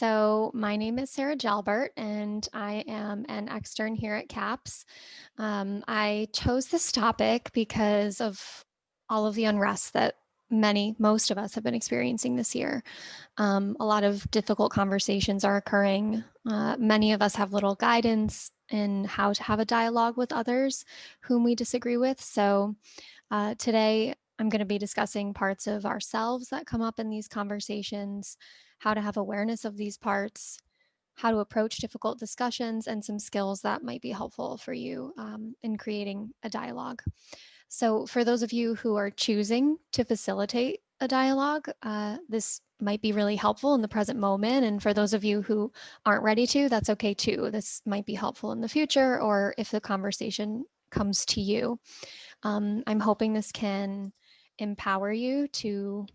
So my name is Sara Jalber, and I am an extern here at CAPS. I chose this topic because of all of the unrest that most of us have been experiencing this year. A lot of difficult conversations are occurring. Many of us have little guidance in how to have a dialogue with others whom we disagree with. So today, I'm going to be discussing parts of ourselves that come up in these conversations, how to have awareness of these parts, how to approach difficult discussions, and some skills that might be helpful for you in creating a dialogue. So, for those of you who are choosing to facilitate a dialogue, this might be really helpful in the present moment. And for those of you who aren't ready to, that's okay too. This might be helpful in the future or if the conversation comes to you. I'm hoping this can empower you to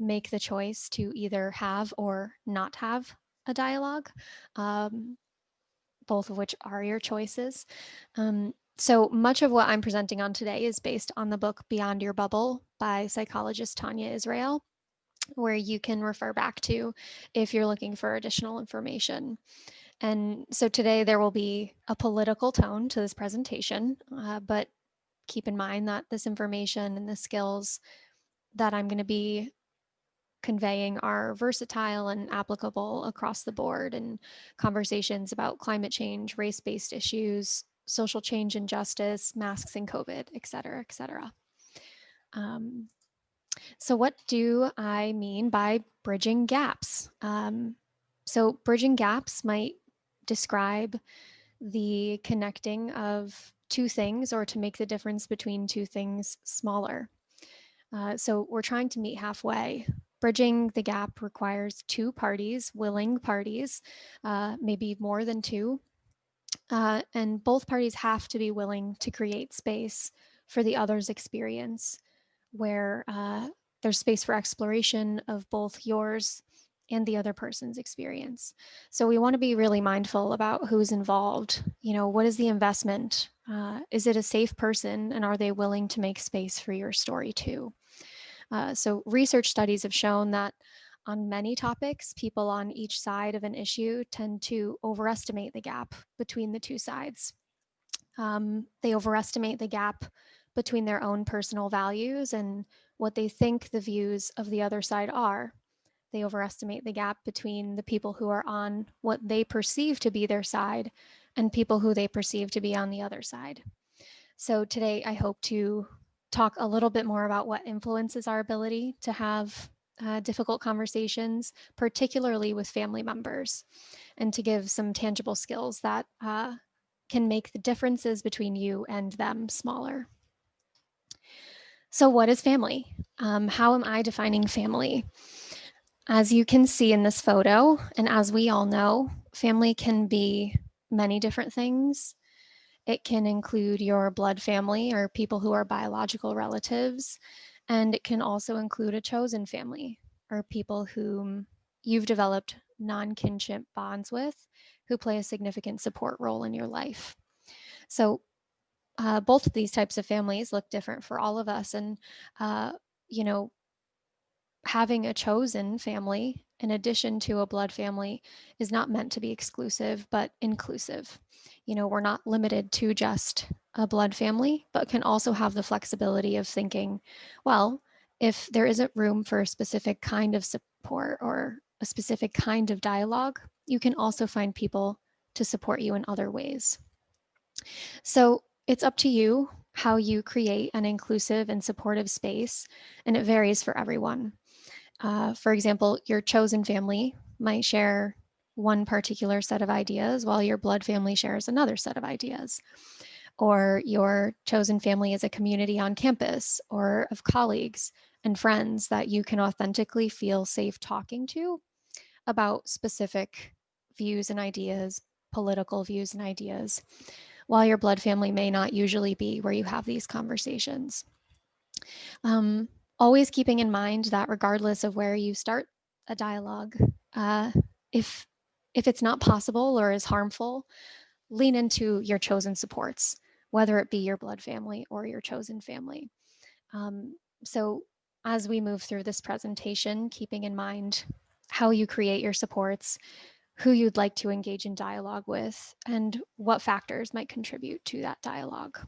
make the choice to either have or not have a dialogue, um, both of which are your choices. So much of what I'm presenting on today is based on the book Beyond Your Bubble by psychologist Tania Israel, where you can refer back to if you're looking for additional information. And so today there will be a political tone to this presentation, but keep in mind that this information and the skills that I'm going to be conveying are versatile and applicable across the board in conversations about climate change, race-based issues, social change and justice, masks and COVID, et cetera, et cetera. So what do I mean by bridging gaps? So bridging gaps might describe the connecting of two things or to make the difference between two things smaller. So we're trying to meet halfway. Bridging the gap requires two parties, willing parties, maybe more than two, and both parties have to be willing to create space for the other's experience, where there's space for exploration of both yours and the other person's experience. So we want to be really mindful about who's involved. You know, what is the investment? Is it a safe person, and are they willing to make space for your story too? So research studies have shown that on many topics, people on each side of an issue tend to overestimate the gap between the two sides. They overestimate the gap between their own personal values and what they think the views of the other side are. They overestimate the gap between the people who are on what they perceive to be their side and people who they perceive to be on the other side. So today I hope to talk a little bit more about what influences our ability to have difficult conversations, particularly with family members, and to give some tangible skills that can make the differences between you and them smaller. So what is family? How am I defining family? As you can see in this photo, and as we all know, family can be many different things. It can include your blood family or people who are biological relatives, and it can also include a chosen family or people whom you've developed non-kinship bonds with who play a significant support role in your life. So both of these types of families look different for all of us, and uh, you know, having a chosen family in addition to a blood family is not meant to be exclusive, but inclusive. You know, we're not limited to just a blood family, but can also have the flexibility of thinking, well, if there isn't room for a specific kind of support or a specific kind of dialogue, you can also find people to support you in other ways. So it's up to you how you create an inclusive and supportive space, and it varies for everyone. For example, your chosen family might share one particular set of ideas while your blood family shares another set of ideas. Or your chosen family is a community on campus or of colleagues and friends that you can authentically feel safe talking to about specific views and ideas, political views and ideas, while your blood family may not usually be where you have these conversations. Um, Always keeping in mind that regardless of where you start a dialogue, uh, if if it's not possible or is harmful, lean into your chosen supports, whether it be your blood family or your chosen family. So as we move through this presentation, keeping in mind how you create your supports, who you'd like to engage in dialogue with, and what factors might contribute to that dialogue.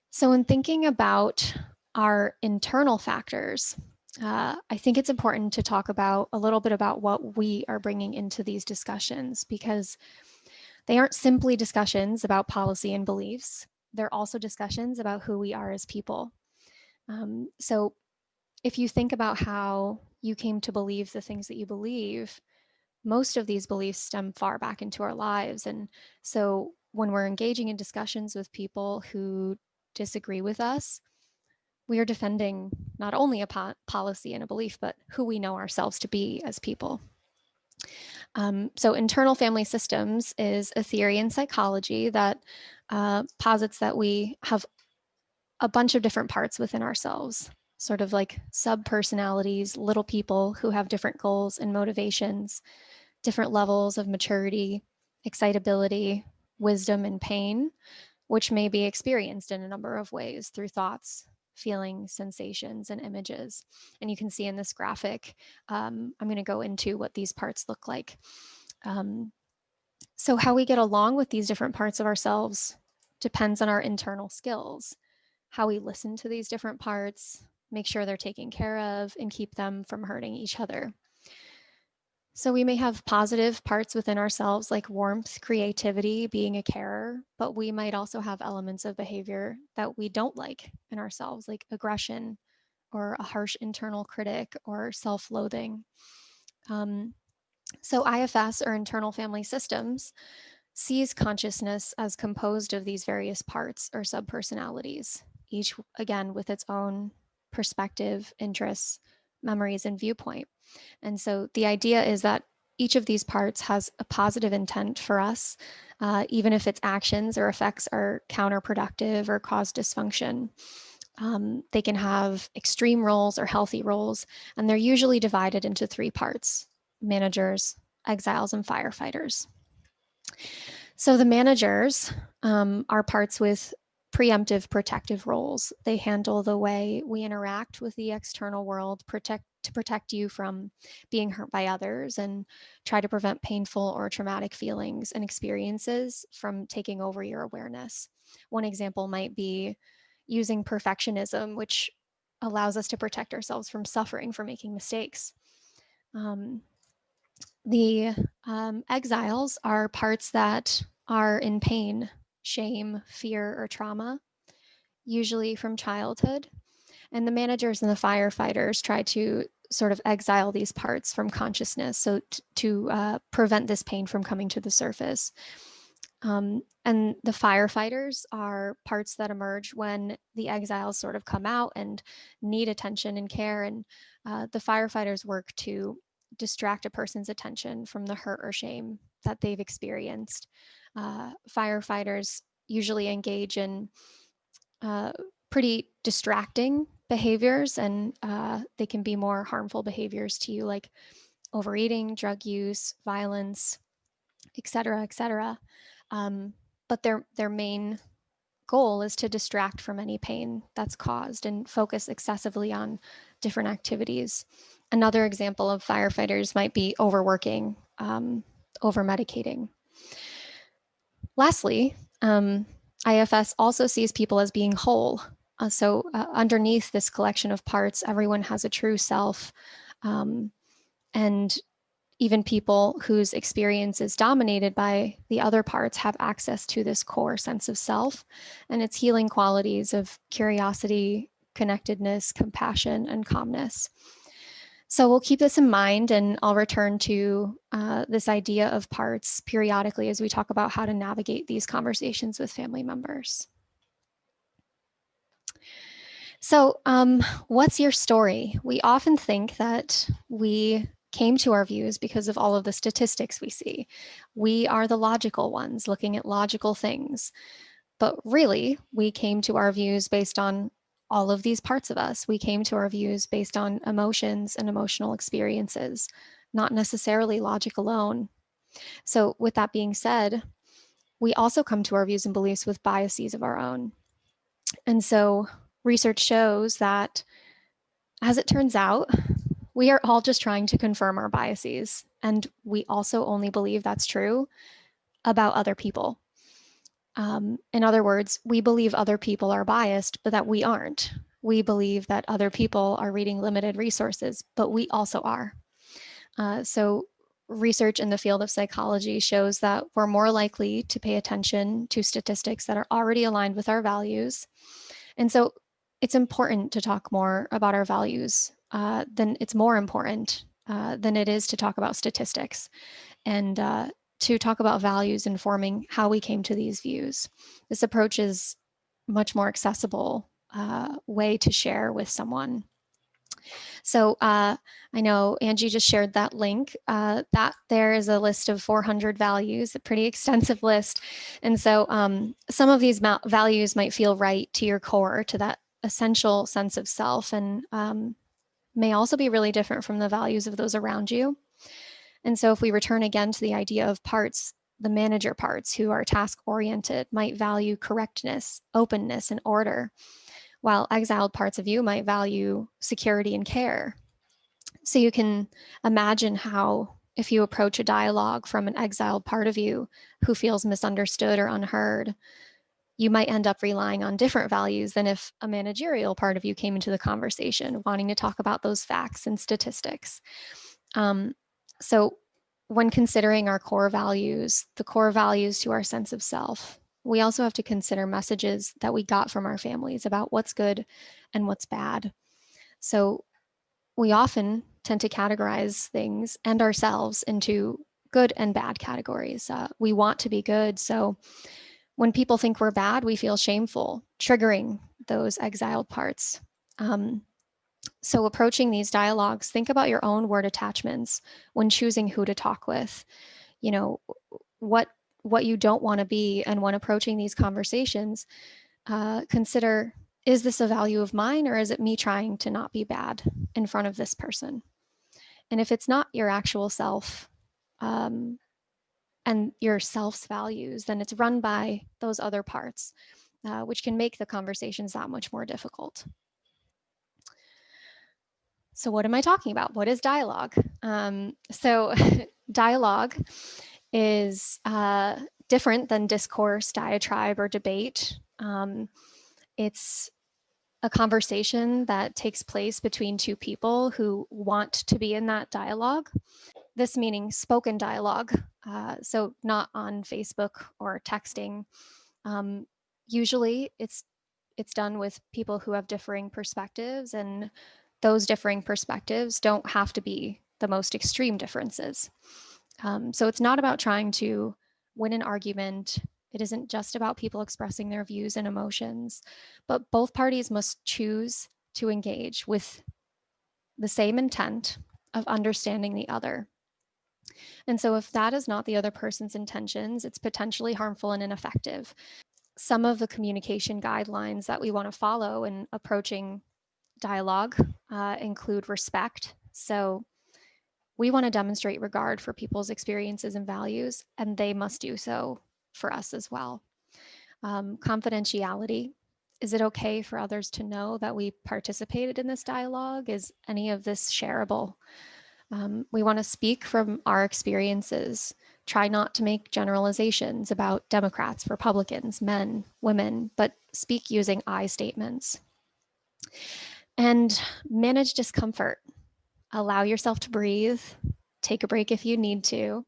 So in thinking about our internal factors, I think it's important to talk about a little bit about what we are bringing into these discussions, because they aren't simply discussions about policy and beliefs. They're also discussions about who we are as people. So if you think about how you came to believe the things that you believe, most of these beliefs stem far back into our lives. And so when we're engaging in discussions with people who disagree with us, we are defending not only a policy and a belief, but who we know ourselves to be as people. So internal family systems is a theory in psychology that posits that we have a bunch of different parts within ourselves, sort of like sub-personalities, little people who have different goals and motivations, different levels of maturity, excitability, wisdom, and pain, which may be experienced in a number of ways through thoughts, feelings, sensations, and images. And you can see in this graphic, I'm going to go into what these parts look like. So how we get along with these different parts of ourselves depends on our internal skills, how we listen to these different parts, make sure they're taken care of, and keep them from hurting each other. So we may have positive parts within ourselves like warmth, creativity, being a carer, but we might also have elements of behavior that we don't like in ourselves, like aggression or a harsh internal critic or self-loathing. So IFS, or internal family systems, sees consciousness as composed of these various parts or subpersonalities, each again with its own perspective, interests, memories, and viewpoint. And so the idea is that each of these parts has a positive intent for us, even if its actions or effects are counterproductive or cause dysfunction. They can have extreme roles or healthy roles, and they're usually divided into three parts: managers, exiles, and firefighters. So the managers are parts with preemptive protective roles. They handle the way we interact with the external world, to protect you from being hurt by others, and try to prevent painful or traumatic feelings and experiences from taking over your awareness. One example might be using perfectionism, which allows us to protect ourselves from suffering for making mistakes. The exiles are parts that are in pain, shame, fear, or trauma, usually from childhood. And the managers and the firefighters try to sort of exile these parts from consciousness, so to prevent this pain from coming to the surface. And the firefighters are parts that emerge when the exiles sort of come out and need attention and care. And the firefighters work to distract a person's attention from the hurt or shame that they've experienced. Firefighters usually engage in pretty distracting behaviors, and they can be more harmful behaviors to you, like overeating, drug use, violence, et cetera, et cetera. But their main goal is to distract from any pain that's caused and focus excessively on different activities. Another example of firefighters might be overworking, over medicating. Lastly, IFS also sees people as being whole. So underneath this collection of parts, everyone has a true self, and even people whose experience is dominated by the other parts have access to this core sense of self and its healing qualities of curiosity, connectedness, compassion, and calmness. So we'll keep this in mind, and I'll return to this idea of parts periodically as we talk about how to navigate these conversations with family members. So what's your story? We often think that we came to our views because of all of the statistics we see. We are the logical ones looking at logical things. But really, we came to our views based on all of these parts of us. We came to our views based on emotions and emotional experiences, not necessarily logic alone. So with that being said, we also come to our views and beliefs with biases of our own. And so research shows that, as it turns out, We are all just trying to confirm our biases, and we also only believe that's true about other people. In other words, we believe other people are biased, but that we aren't. We believe that other people are reading limited resources, but we also are. So, research in the field of psychology shows that we're more likely to pay attention to statistics that are already aligned with our values. And so, it's important to talk more about our values. Then it's more important than it is to talk about statistics. And to talk about values informing how we came to these views. This approach is much more accessible way to share with someone. So I know Angie just shared that link. That there is a list of 400 values, a pretty extensive list. And so some of these values might feel right to your core, to that essential sense of self, and may also be really different from the values of those around you. And so if we return again to the idea of parts, the manager parts who are task oriented might value correctness, openness, and order, while exiled parts of you might value security and care. So you can imagine how, if you approach a dialogue from an exiled part of you who feels misunderstood or unheard, you might end up relying on different values than if a managerial part of you came into the conversation, wanting to talk about those facts and statistics. So when considering our core values, the core values to our sense of self, we also have to consider messages that we got from our families about what's good and what's bad. So we often tend to categorize things and ourselves into good and bad categories. We want to be good. So when people think we're bad, we feel shameful, triggering those exiled parts. So approaching these dialogues, think about your own word attachments when choosing who to talk with. You know, what you don't want to be, and when approaching these conversations, consider, is this a value of mine, or is it me trying to not be bad in front of this person? And if it's not your actual self and your self's values, then it's run by those other parts, which can make the conversations that much more difficult. So what am I talking about? What is dialogue? So dialogue is different than discourse, diatribe, or debate. It's a conversation that takes place between two people who want to be in that dialogue. This meaning spoken dialogue, so not on Facebook or texting. Usually it's done with people who have differing perspectives, and those differing perspectives don't have to be the most extreme differences. So it's not about trying to win an argument. It isn't just about people expressing their views and emotions, but both parties must choose to engage with the same intent of understanding the other. And so if that is not the other person's intentions, it's potentially harmful and ineffective. Some of the communication guidelines that we want to follow in approaching dialogue include respect. So we want to demonstrate regard for people's experiences and values, and they must do so for us as well. Confidentiality. Is it okay for others to know that we participated in this dialogue? Is any of this shareable? We want to speak from our experiences. Try not to make generalizations about Democrats, Republicans, men, women, but speak using I statements. And manage discomfort. Allow yourself to breathe. Take a break if you need to.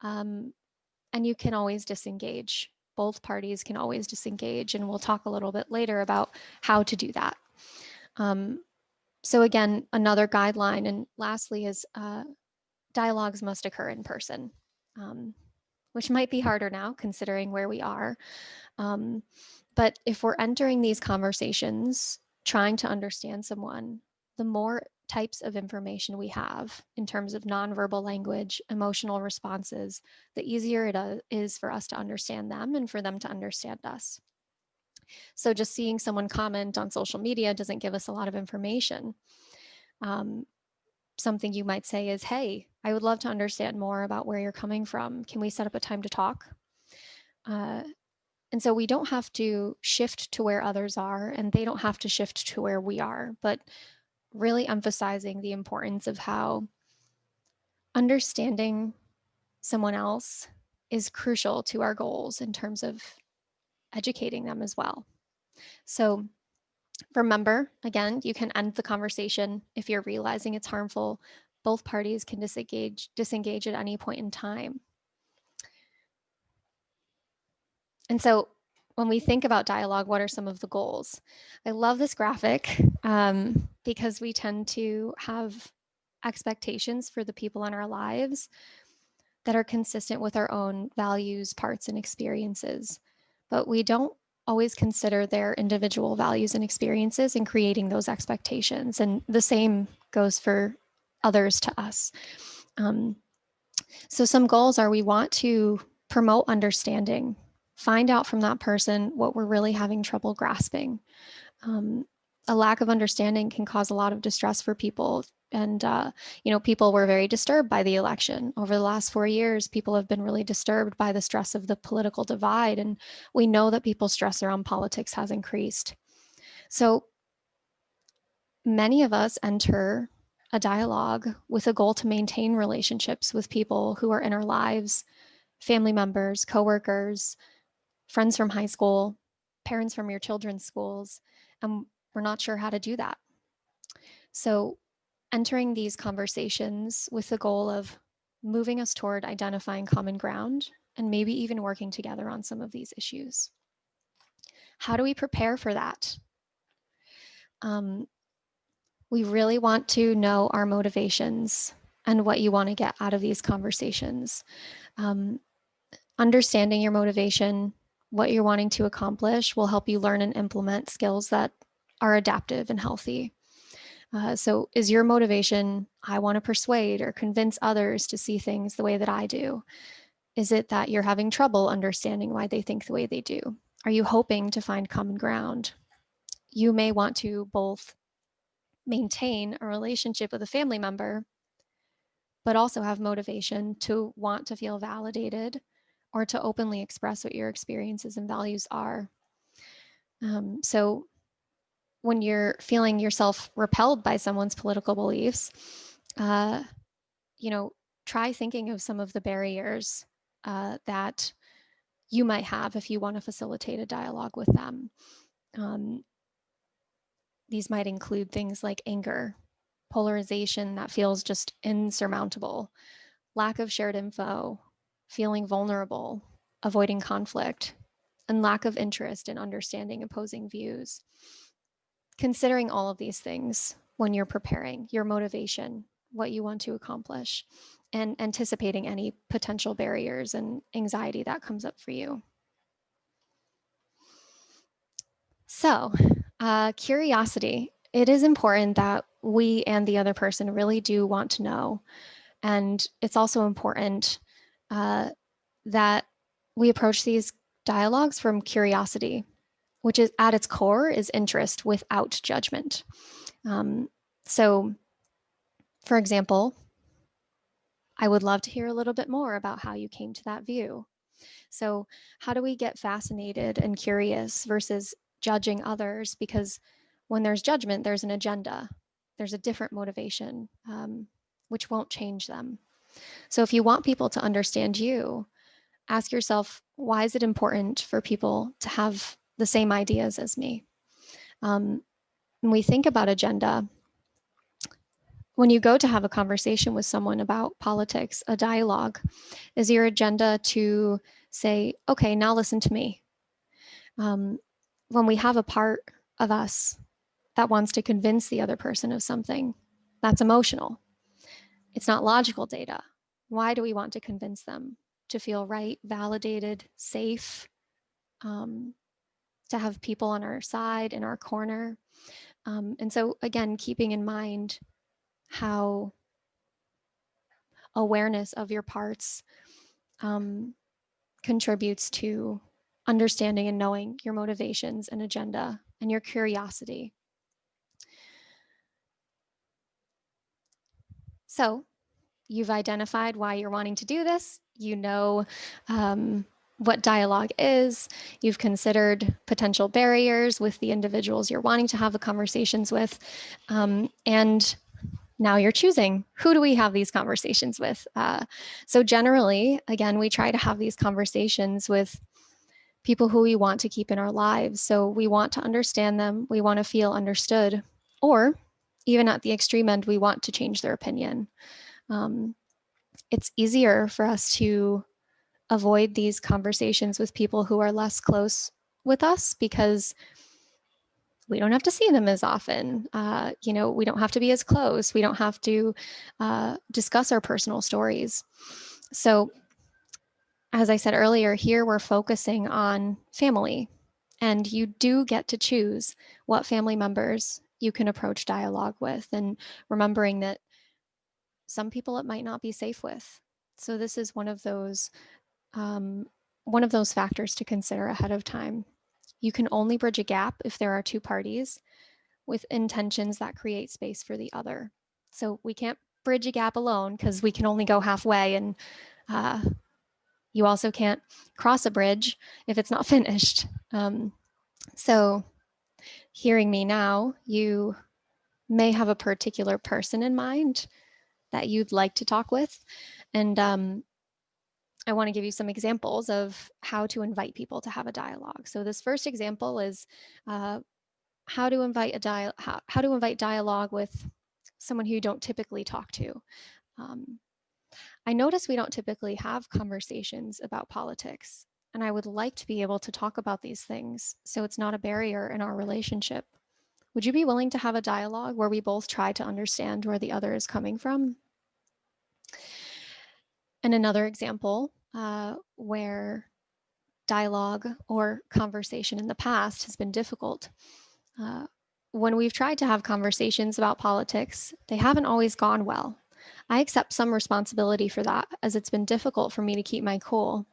And you can always disengage. Both parties can always disengage. And we'll talk a little bit later about how to do that. So again, another guideline. And lastly is dialogues must occur in person, which might be harder now considering where we are. But if we're entering these conversations trying to understand someone, the more types of information we have in terms of nonverbal language, emotional responses, the easier it is for us to understand them and for them to understand us. So just seeing someone comment on social media doesn't give us a lot of information. Something you might say is, hey, I would love to understand more about where you're coming from. Can we set up a time to talk? And so we don't have to shift to where others are, and they don't have to shift to where we are. But really emphasizing the importance of how understanding someone else is crucial to our goals in terms of educating them as well. So remember, again, you can end the conversation if you're realizing it's harmful. Both parties can disengage at any point in time. And so when we think about dialogue, what are some of the goals? I love this graphic because we tend to have expectations for the people in our lives that are consistent with our own values, parts, and experiences. But we don't always consider their individual values and experiences in creating those expectations. And the same goes for others to us. So some goals are we want to promote understanding, find out from that person what we're really having trouble grasping. A lack of understanding can cause a lot of distress for people. And, people were very disturbed by the election. Over the last 4 years, people have been really disturbed by the stress of the political divide. And we know that people's stress around politics has increased. So many of us enter a dialogue with a goal to maintain relationships with people who are in our lives, family members, coworkers, friends from high school, parents from your children's schools, and we're not sure how to do that. So entering these conversations with the goal of moving us toward identifying common ground and maybe even working together on some of these issues. How do we prepare for that? We really want to know our motivations and what you want to get out of these conversations. Understanding your motivation, what you're wanting to accomplish, will help you learn and implement skills that are adaptive and healthy. So is your motivation, I want to persuade or convince others to see things the way that I do? Is it that you're having trouble understanding why they think the way they do? Are you hoping to find common ground? You may want to both maintain a relationship with a family member, but also have motivation to want to feel validated or to openly express what your experiences and values are. So when you're feeling yourself repelled by someone's political beliefs, uh, try thinking of some of the barriers that you might have if you want to facilitate a dialogue with them. These might include things like anger, polarization that feels just insurmountable, lack of shared info, feeling vulnerable, avoiding conflict, and lack of interest in understanding opposing views. Considering all of these things when you're preparing your motivation, what you want to accomplish, and anticipating any potential barriers and anxiety that comes up for you. So, curiosity. It is important that we and the other person really do want to know. And it's also important that we approach these dialogues from curiosity, which is at its core is interest without judgment. So, for example, I would love to hear a little bit more about how you came to that view. So, how do we get fascinated and curious versus judging others? Because when there's judgment, there's an agenda, there's a different motivation, which won't change them. So, if you want people to understand you, ask yourself, why is it important for people to have the same ideas as me? When we think about agenda, when you go to have a conversation with someone about politics, a dialogue, is your agenda to say, okay, now listen to me? When we have a part of us that wants to convince the other person of something, that's emotional. It's not logical data. Why do we want to convince them? To feel right, validated, safe, to have people on our side, in our corner. And so, again, keeping in mind how awareness of your parts contributes to understanding and knowing your motivations and agenda and your curiosity. So you've identified why you're wanting to do this. You know what dialogue is. You've considered potential barriers with the individuals you're wanting to have the conversations with. And now you're choosing, who do we have these conversations with? So generally, again, we try to have these conversations with people who we want to keep in our lives. So we want to understand them. We want to feel understood. Or even at the extreme end, we want to change their opinion. It's easier for us to avoid these conversations with people who are less close with us because we don't have to see them as often. We don't have to be as close. We don't have to discuss our personal stories. So, as I said earlier, here we're focusing on family, and you do get to choose what family members you can approach dialogue with, and remembering that some people it might not be safe with. So this is um, one of those factors to consider ahead of time. You can only bridge a gap if there are two parties with intentions that create space for the other. So we can't bridge a gap alone because we can only go halfway, and uh, you also can't cross a bridge if it's not finished. So hearing me now, you may have a particular person in mind that you'd like to talk with. And I want to give you some examples of how to invite people to have a dialogue. So this first example is uh, how to invite how to invite dialogue with someone who you don't typically talk to. Um, I notice we don't typically have conversations about politics, and I would like to be able to talk about these things so it's not a barrier in our relationship. Would you be willing to have a dialogue where we both try to understand where the other is coming from? And another example where dialogue or conversation in the past has been difficult. Uh, when we've tried to have conversations about politics, they haven't always gone well. I accept some responsibility for that, as it's been difficult for me to keep my cool.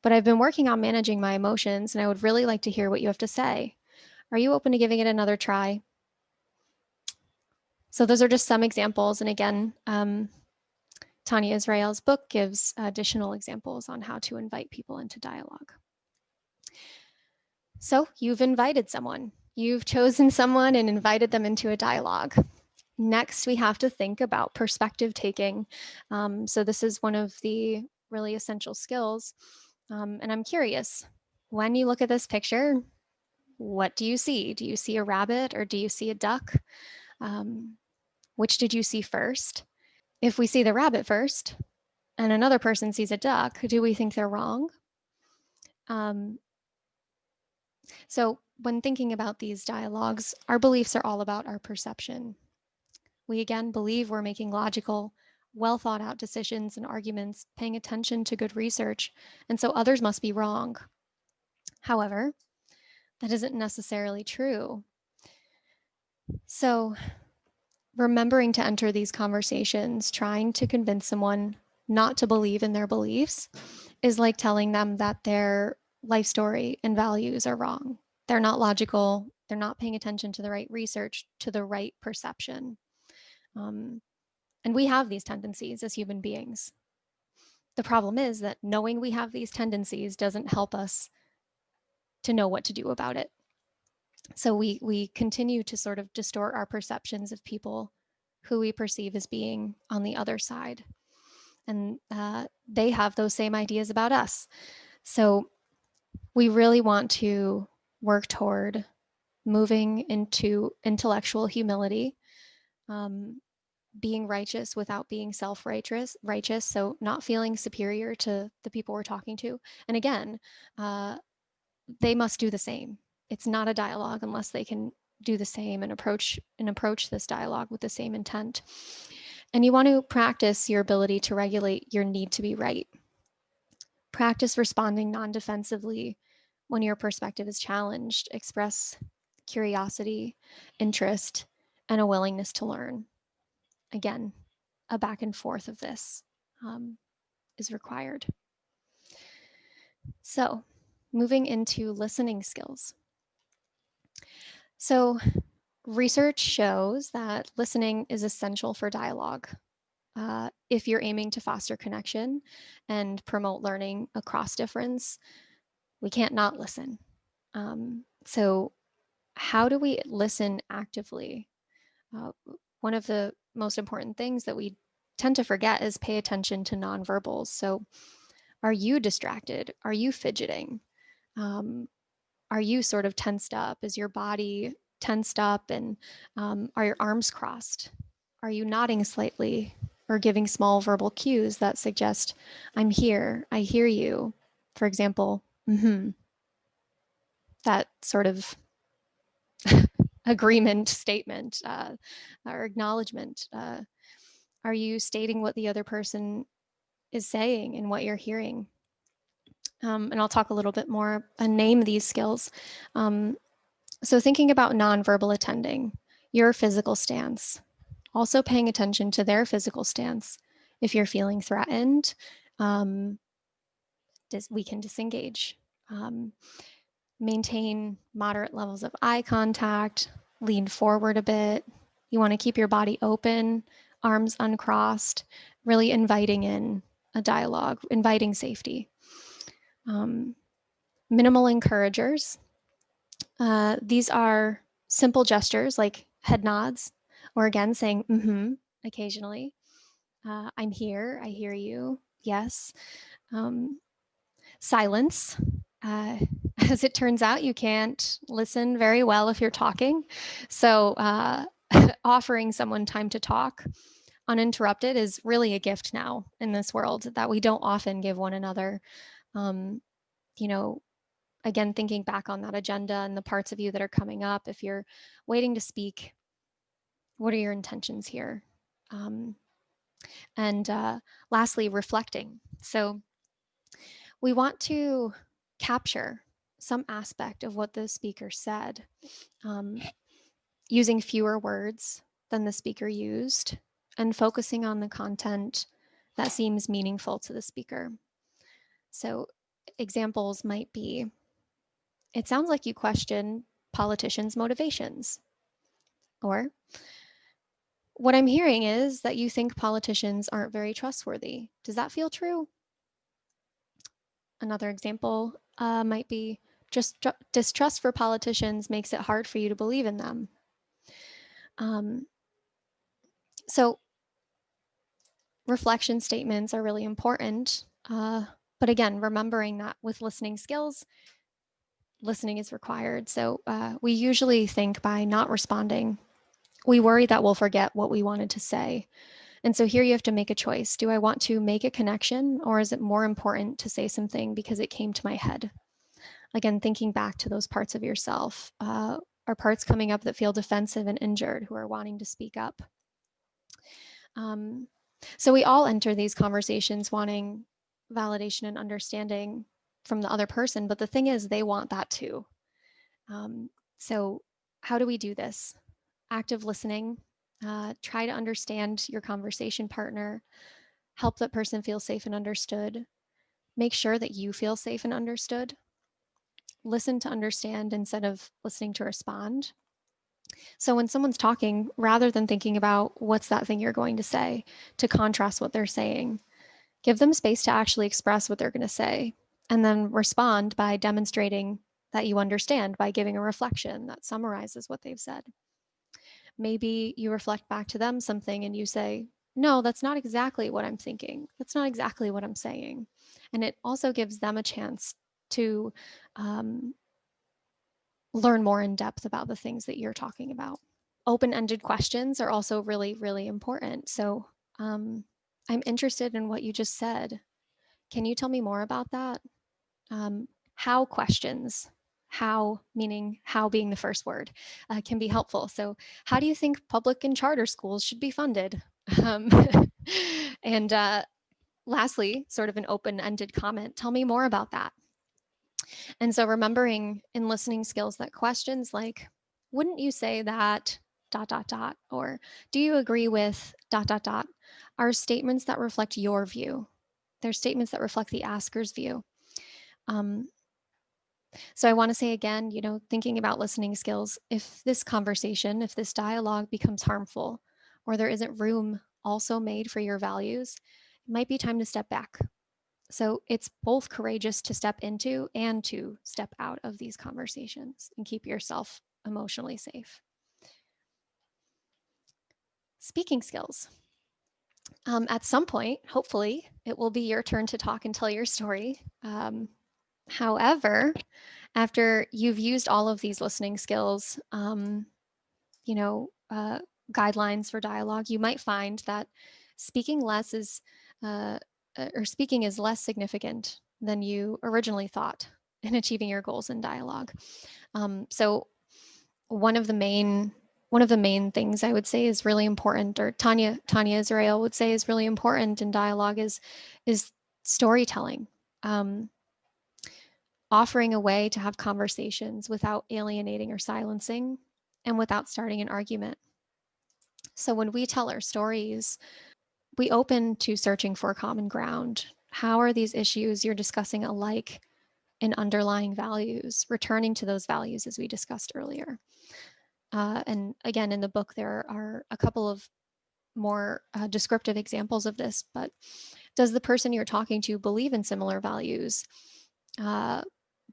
But I've been working on managing my emotions, and I would really like to hear what you have to say. Are you open to giving it another try? So, those are just some examples. And again, Tania Israel's book gives additional examples on how to invite people into dialogue. So, you've invited someone, you've chosen someone and invited them into a dialogue. Next, we have to think about perspective taking. So this is one of the really essential skills. And I'm curious, when you look at this picture, what do you see? Do you see a rabbit or do you see a duck? Which did you see first? If we see the rabbit first and another person sees a duck, do we think they're wrong? So when thinking about these dialogues, our beliefs are all about our perception. We again believe we're making logical, well thought out decisions and arguments, paying attention to good research, and so others must be wrong. However, that isn't necessarily true. So, remembering to enter these conversations, trying to convince someone not to believe in their beliefs, is like telling them that their life story and values are wrong. They're not logical, they're not paying attention to the right research, to the right perception. And we have these tendencies as human beings. The problem is that knowing we have these tendencies doesn't help us to know what to do about it. So we continue to sort of distort our perceptions of people who we perceive as being on the other side. And they have those same ideas about us. So we really want to work toward moving into intellectual humility, being righteous without being self-righteous, so not feeling superior to the people we're talking to. And again, they must do the same. It's not a dialogue unless they can do the same and approach this dialogue with the same intent. And you want to practice your ability to regulate your need to be right. Practice responding non-defensively when your perspective is challenged. Express curiosity, interest, and a willingness to learn. Again, a back and forth of this is required. So, moving into listening skills. So, research shows that listening is essential for dialogue. if you're aiming to foster connection and promote learning across difference, we can't not listen. So how do we listen actively? One of the most important things that we tend to forget is pay attention to nonverbals. So are you distracted? Are you fidgeting? Um, are you sort of tensed up? Is your body tensed up, and are your arms crossed? Are you nodding slightly or giving small verbal cues that suggest, I'm here, I hear you? For example, that sort of agreement statement or acknowledgement. Are you stating what the other person is saying and what you're hearing? And I'll talk a little bit more and name these skills. So thinking about nonverbal attending, your physical stance, also paying attention to their physical stance. If you're feeling threatened, um, we can disengage. Um, Maintain moderate levels of eye contact, lean forward a bit. You want to keep your body open, arms uncrossed, really inviting in a dialogue, inviting safety. Minimal encouragers. These are simple gestures like head nods, or again saying occasionally. I'm here, I hear you, yes. Silence. Uh, as it turns out, you can't listen very well if you're talking. So, offering someone time to talk uninterrupted is really a gift now in this world that we don't often give one another. Um, you know, again, thinking back on that agenda and the parts of you that are coming up, if you're waiting to speak, what are your intentions here? Um, and lastly, reflecting. So, we want to capture some aspect of what the speaker said, um, using fewer words than the speaker used, and focusing on the content that seems meaningful to the speaker. So, examples might be, it sounds like you question politicians' motivations. Or, what I'm hearing is that you think politicians aren't very trustworthy. Does that feel true? Another example might be, just distrust for politicians makes it hard for you to believe in them. Um, so reflection statements are really important. But again, remembering that with listening skills, listening is required. So we usually think by not responding, we worry that we'll forget what we wanted to say. And so here you have to make a choice. Do I want to make a connection, or is it more important to say something because it came to my head? Again, thinking back to those parts of yourself, are parts coming up that feel defensive and injured, who are wanting to speak up. So we all enter these conversations wanting validation and understanding from the other person, but the thing is, they want that too. So how do we do this? Active listening. Try to understand your conversation partner. Help that person feel safe and understood. Make sure that you feel safe and understood. Listen to understand instead of listening to respond. So when someone's talking, rather than thinking about what's that thing you're going to say, to contrast what they're saying, give them space to actually express what they're going to say, and then respond by demonstrating that you understand by giving a reflection that summarizes what they've said. Maybe you reflect back to them something and you say, no, that's not exactly what I'm thinking. That's not exactly what I'm saying. And it also gives them a chance to learn more in depth about the things that you're talking about. Open-ended questions are also really, really important. So I'm interested in what you just said. Can you tell me more about that? How questions, how meaning how being the first word, can be helpful. So how do you think public and charter schools should be funded? Um, and lastly, sort of an open-ended comment, tell me more about that. And so remembering in listening skills that questions like, wouldn't you say that ... or do you agree with ... are statements that reflect your view. They're statements that reflect the asker's view. So I want to say again, thinking about listening skills, if this conversation, if this dialogue becomes harmful, or there isn't room also made for your values, it might be time to step back. So it's both courageous to step into and to step out of these conversations and keep yourself emotionally safe. Speaking skills. At some point, hopefully, it will be your turn to talk and tell your story. However, after you've used all of these listening skills, you know, guidelines for dialogue, you might find that speaking less is, or speaking is less significant than you originally thought in achieving your goals in dialogue. So one of the main things I would say is really important, or Tania Israel would say is really important in dialogue, is storytelling. Um, Offering a way to have conversations without alienating or silencing and without starting an argument. So when we tell our stories, we open to searching for common ground. How are these issues you're discussing alike in underlying values, returning to those values as we discussed earlier? And again, in the book, there are a couple of more descriptive examples of this, but does the person you're talking to believe in similar values,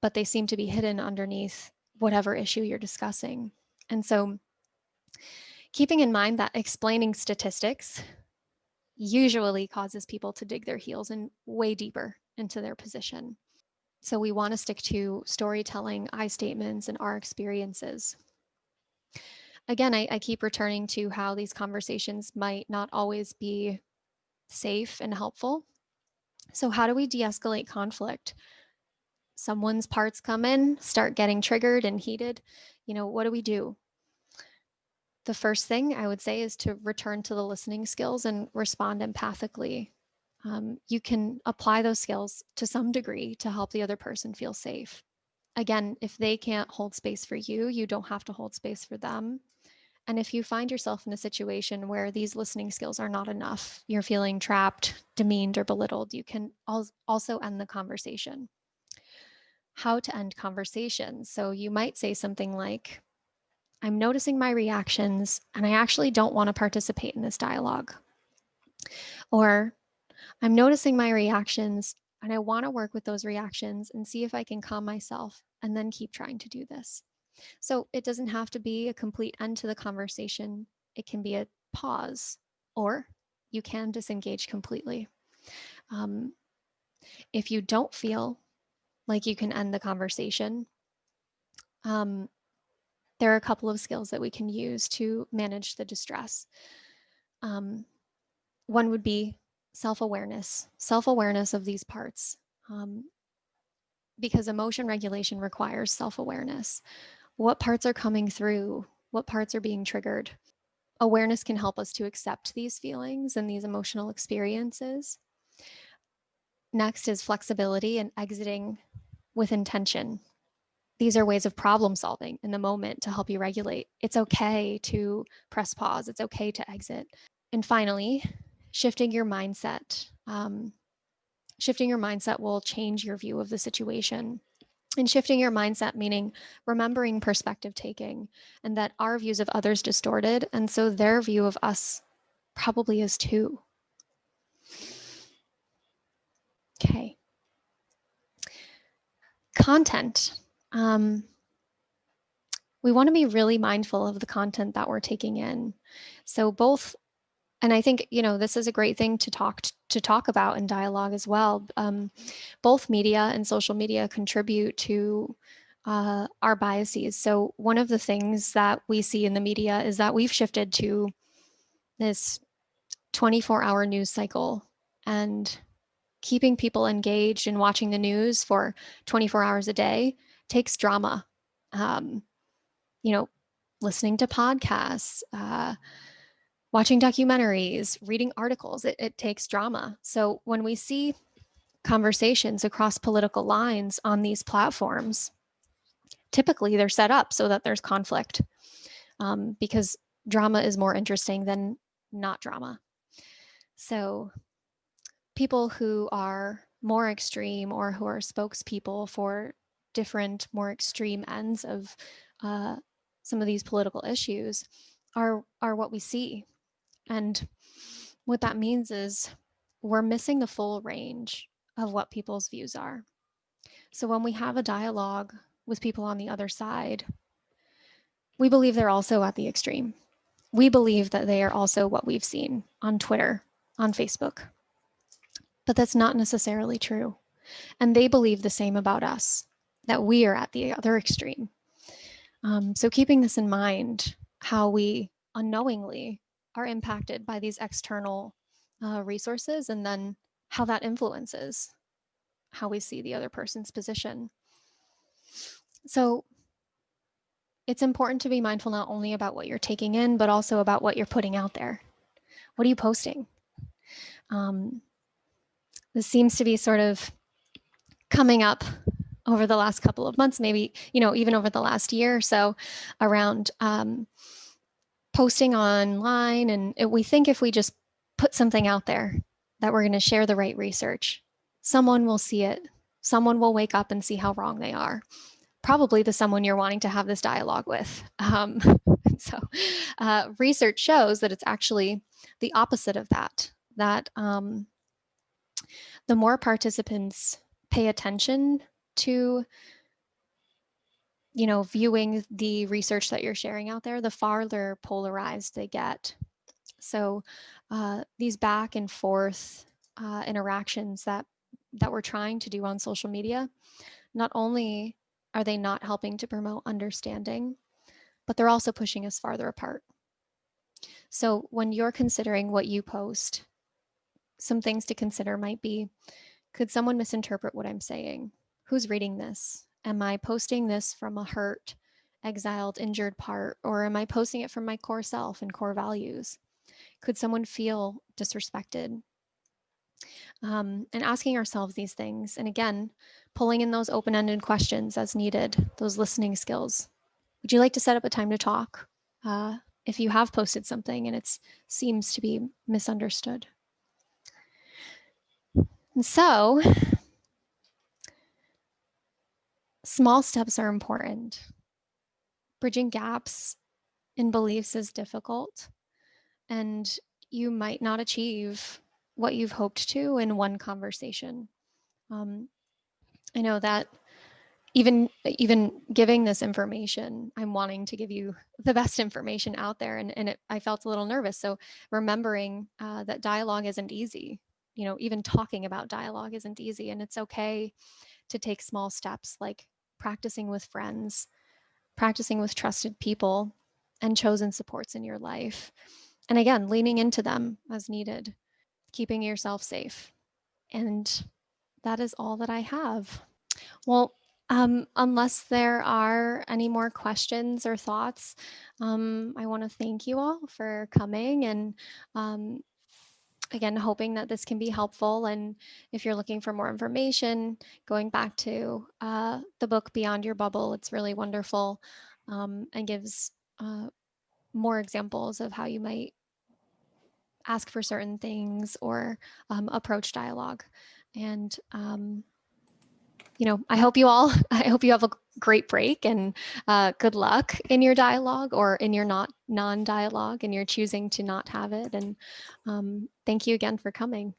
but they seem to be hidden underneath whatever issue you're discussing? And so keeping in mind that explaining statistics usually causes people to dig their heels in way deeper into their position. So we want to stick to storytelling, I statements, and our experiences. Again, I keep returning to how these conversations might not always be safe and helpful. So how do we de-escalate conflict? Someone's parts come in, start getting triggered and heated. What do we do? The first thing I would say is to return to the listening skills and respond empathically. You can apply those skills to some degree to help the other person feel safe. Again, if they can't hold space for you, you don't have to hold space for them. And if you find yourself in a situation where these listening skills are not enough, you're feeling trapped, demeaned, or belittled, you can also end the conversation. How to end conversations. So you might say something like, I'm noticing my reactions and I actually don't want to participate in this dialogue. Or I'm noticing my reactions and I want to work with those reactions and see if I can calm myself and then keep trying to do this. So it doesn't have to be a complete end to the conversation. It can be a pause, or you can disengage completely. Um, if you don't feel like you can end the conversation, there are a couple of skills that we can use to manage the distress. One would be self-awareness of these parts, because emotion regulation requires self-awareness. What parts are coming through? What parts are being triggered? Awareness can help us to accept these feelings and these emotional experiences. Next is flexibility and exiting with intention. These are ways of problem solving in the moment to help you regulate. It's okay to press pause. It's okay to exit. And finally, shifting your mindset. Shifting your mindset will change your view of the situation. And shifting your mindset, meaning remembering perspective taking, and that our views of others distorted, and so their view of us probably is too. Okay. Content. We want to be really mindful of the content that we're taking in. So both, and I think this is a great thing to talk about in dialogue as well. Both media and social media contribute to our biases. So one of the things that we see in the media is that we've shifted to this 24-hour news cycle, and keeping people engaged and watching the news for 24 hours a day takes drama. Um, Listening to podcasts, watching documentaries, reading articles, it takes drama. So when we see conversations across political lines on these platforms, typically they're set up so that there's conflict, because drama is more interesting than not drama. So people who are more extreme or who are spokespeople for different, more extreme ends of some of these political issues are what we see. And What that means is we're missing the full range of what people's views are. So when we have a dialogue with people on the other side, we believe they're also at the extreme. We believe that they are also what we've seen on Twitter, on Facebook. But that's not necessarily true. And they believe the same about us, that we are at the other extreme. So keeping this in mind, how we unknowingly are impacted by these external resources, and then how that influences how we see the other person's position. So it's important to be mindful not only about what you're taking in, but also about what you're putting out there. What are you posting? This seems to be sort of coming up over the last couple of months, maybe, even over the last year or so, around posting online. And we think if we just put something out there that we're going to share the right research, someone will see it. Someone will wake up and see how wrong they are. Probably the someone you're wanting to have this dialogue with. So research shows that it's actually the opposite of that, that the more participants pay attention to viewing the research that you're sharing out there, the farther polarized they get. So these back and forth interactions that we're trying to do on social media, not only are they not helping to promote understanding, but they're also pushing us farther apart. So when you're considering what you post, some things to consider might be, could someone misinterpret what I'm saying? Who's reading this? Am I posting this from a hurt, exiled, injured part, or am I posting it from my core self and core values? Could someone feel disrespected? And asking ourselves these things. And again, pulling in those open-ended questions as needed, those listening skills. Would you like to set up a time to talk if you have posted something and it seems to be misunderstood? And so, small steps are important. Bridging gaps in beliefs is difficult, and you might not achieve what you've hoped to in one conversation. I know that even giving this information, I'm wanting to give you the best information out there, and I felt a little nervous. So remembering that dialogue isn't easy. Even talking about dialogue isn't easy, and it's okay to take small steps like practicing with friends, practicing with trusted people and chosen supports in your life. And again, leaning into them as needed, keeping yourself safe. And that is all that I have. Well, unless there are any more questions or thoughts, I want to thank you all for coming, and again, hoping that this can be helpful. And if you're looking for more information, going back to the book Beyond Your Bubble, it's really wonderful and gives more examples of how you might ask for certain things or approach dialogue. And I hope you have a great break, and good luck in your dialogue or in your non-dialogue, and you're choosing to not have it. And thank you again for coming.